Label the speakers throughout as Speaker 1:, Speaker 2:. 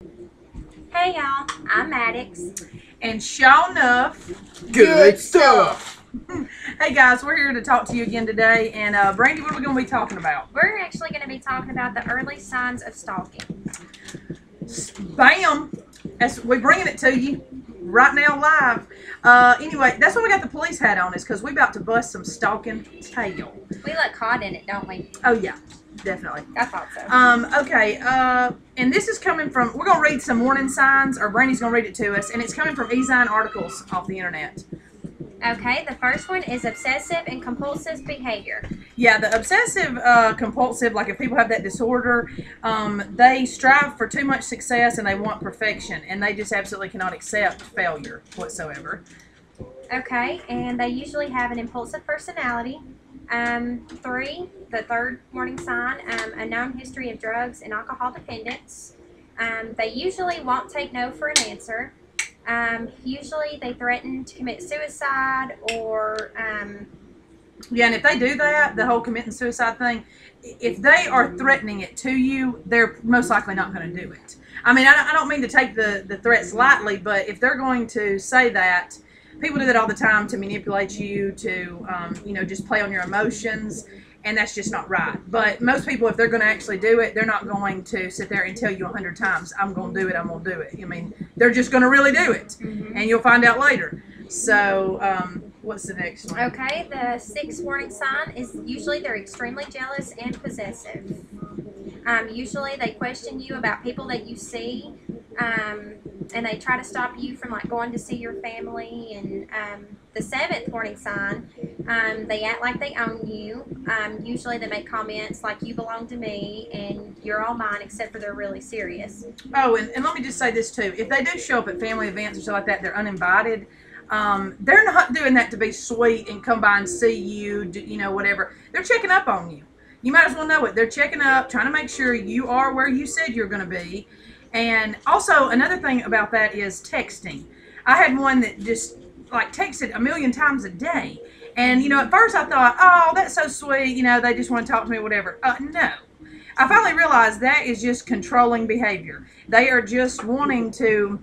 Speaker 1: Hey y'all, I'm Maddox.
Speaker 2: And sure enough,
Speaker 1: Good stuff.
Speaker 2: Hey guys, we're here to talk to you again today. And Brandy, what are we going to be talking about?
Speaker 1: We're actually going to be talking about the early signs of stalking.
Speaker 2: Bam! We're bringing it to you right now live. Anyway, that's why we got the police hat on, is because we about to bust some stalking tail.
Speaker 1: We look hot in it, don't we?
Speaker 2: Oh yeah, definitely.
Speaker 1: I thought so.
Speaker 2: Okay, and this is coming from, we're going to read some warning signs, or Brandy's going to read it to us, and it's coming from eZine articles off the internet.
Speaker 1: Okay, the first one is obsessive and compulsive behavior.
Speaker 2: Yeah, the obsessive compulsive, like if people have that disorder, they strive for too much success and they want perfection, and they just absolutely cannot accept failure whatsoever.
Speaker 1: Okay, and they usually have an impulsive personality. Three, the third warning sign, a known history of drugs and alcohol dependence. They usually won't take no for an answer. Usually they threaten to commit suicide or...
Speaker 2: Yeah, and if they do that, the whole committing suicide thing, if they are threatening it to you, they're most likely not going to do it. I mean, I don't mean to take the threats lightly, but if they're going to say that, people do that all the time to manipulate you, to, just play on your emotions, and that's just not right. But most people, if they're going to actually do it, they're not going to sit there and tell you 100 times, I'm going to do it, I'm going to do it. I mean, they're just going to really do it, and you'll find out later. So, what's the next one?
Speaker 1: Okay, the sixth warning sign is usually they're extremely jealous and possessive. Usually they question you about people that you see, and they try to stop you from like going to see your family. And the seventh warning sign, they act like they own you. Usually they make comments like you belong to me and you're all mine, except for they're really serious.
Speaker 2: Oh, and let me just say this too. If they do show up at family events or stuff like that, they're uninvited. They're not doing that to be sweet and come by and see you, whatever. They're checking up on you. You might as well know it. They're checking up, trying to make sure you are where you said you're going to be. And also, another thing about that is texting. I had one that just, like, texted a million times a day. And, at first I thought, oh, that's so sweet. They just want to talk to me, whatever. No. I finally realized that is just controlling behavior. They are just wanting to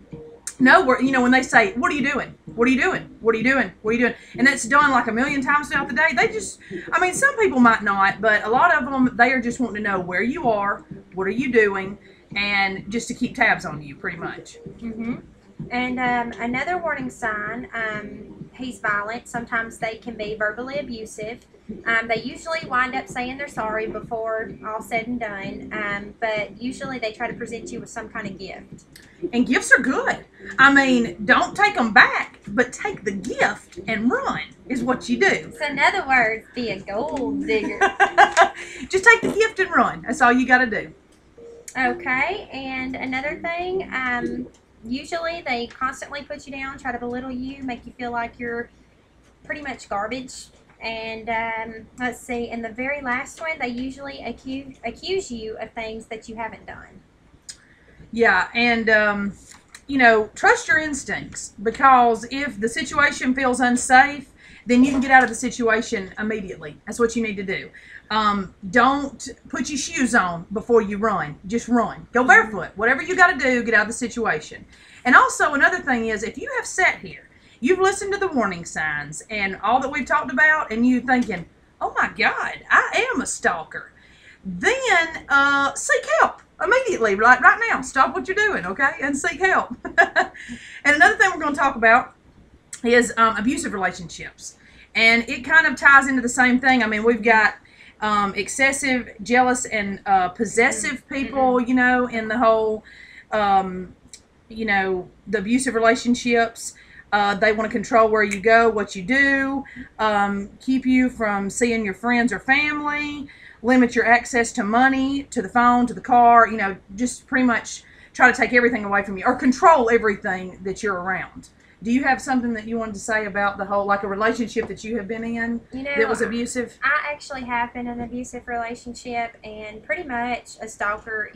Speaker 2: know where, when they say, what are you doing? What are you doing? What are you doing? What are you doing? And that's done like a million times throughout the day. Some people might not, but a lot of them, they are just wanting to know where you are, what are you doing, and just to keep tabs on you, pretty much.
Speaker 1: Mm-hmm. And another warning sign, he's violent. Sometimes they can be verbally abusive. They usually wind up saying they're sorry before all said and done, but usually they try to present you with some kind of gift.
Speaker 2: And gifts are good. I mean, don't take them back, but take the gift and run is what you do.
Speaker 1: So in other words, be a gold digger.
Speaker 2: Just take the gift and run. That's all you got to do.
Speaker 1: Okay, and another thing, usually they constantly put you down, try to belittle you, make you feel like you're pretty much garbage. And let's see, in the very last one, they usually accuse you of things that you haven't done.
Speaker 2: Yeah, and, trust your instincts, because if the situation feels unsafe, then you can get out of the situation immediately. That's what you need to do. Don't put your shoes on before you run. Just run. Go barefoot. Whatever you got to do, get out of the situation. And also, another thing is, if you have sat here, you've listened to the warning signs and all that we've talked about, and you thinking, oh my God, I am a stalker, then seek help immediately, right now. Stop what you're doing, okay, and seek help. And another thing we're going to talk about is abusive relationships. And it kind of ties into the same thing. I mean, we've got excessive, jealous, and possessive people, in the whole, the abusive relationships. They want to control where you go, what you do, keep you from seeing your friends or family, limit your access to money, to the phone, to the car, just pretty much try to take everything away from you or control everything that you're around. Do you have something that you wanted to say about the whole, like a relationship that you have been in that was abusive?
Speaker 1: I actually have been in an abusive relationship, and pretty much a stalker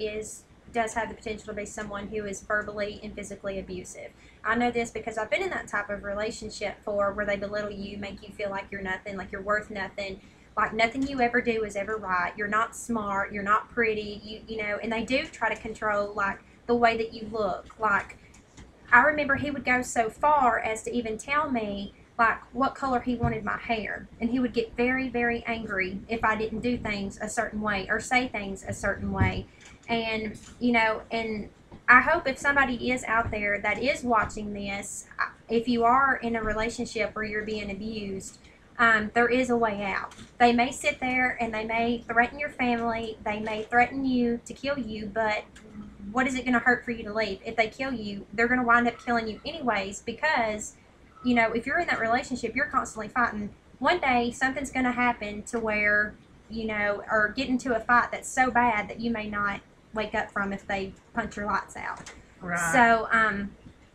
Speaker 1: does have the potential to be someone who is verbally and physically abusive. I know this because I've been in that type of relationship where they belittle you, make you feel like you're nothing, like you're worth nothing, like nothing you ever do is ever right. You're not smart, you're not pretty, and they do try to control like the way that you look. Like, I remember he would go so far as to even tell me, like, what color he wanted my hair. And he would get very, very angry if I didn't do things a certain way or say things a certain way. And, you know, and I hope if somebody is out there that is watching this, if you are in a relationship where you're being abused, there is a way out. They may sit there and they may threaten your family. They may threaten you to kill you, but what is it going to hurt for you to leave? If they kill you, they're going to wind up killing you anyways, because, you know, if you're in that relationship, you're constantly fighting. One day, something's going to happen to where, you know, or get into a fight that's so bad that you may not wake up from if they punch your lights out.
Speaker 2: Right.
Speaker 1: So,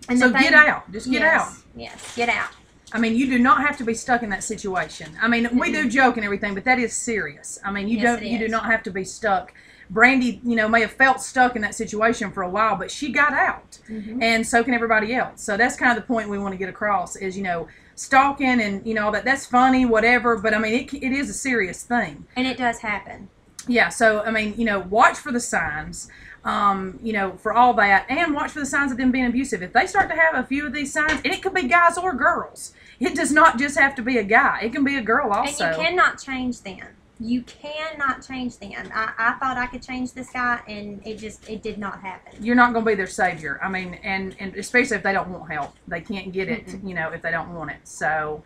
Speaker 1: and
Speaker 2: so get out. Just get out.
Speaker 1: Yes, get out.
Speaker 2: I mean, you do not have to be stuck in that situation. I mean, we do joke and everything, but that is serious. I mean, you do not have to be stuck. Brandy, you know, may have felt stuck in that situation for a while, but she got out, and so can everybody else. So that's kind of the point we want to get across is, you know, stalking and, you know, that's funny, whatever, but I mean, it is a serious thing.
Speaker 1: And it does happen.
Speaker 2: Yeah, so, I mean, you know, watch for the signs, you know, for all that, and watch for the signs of them being abusive. If they start to have a few of these signs, and it could be guys or girls. It does not just have to be a guy. It can be a girl also.
Speaker 1: And you cannot change them. You cannot change them. I thought I could change this guy, and it did not happen.
Speaker 2: You're not going to be their savior. I mean, and especially if they don't want help. They can't get it, you know, if they don't want it. So,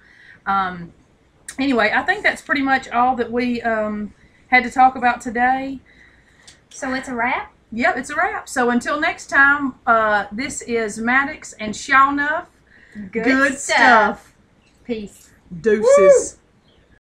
Speaker 2: anyway, I think that's pretty much all that we had to talk about today.
Speaker 1: So it's a wrap?
Speaker 2: Yep, it's a wrap. So until next time, this is Maddox and Shawnuff.
Speaker 1: Good stuff. Peace.
Speaker 2: Deuces. Woo!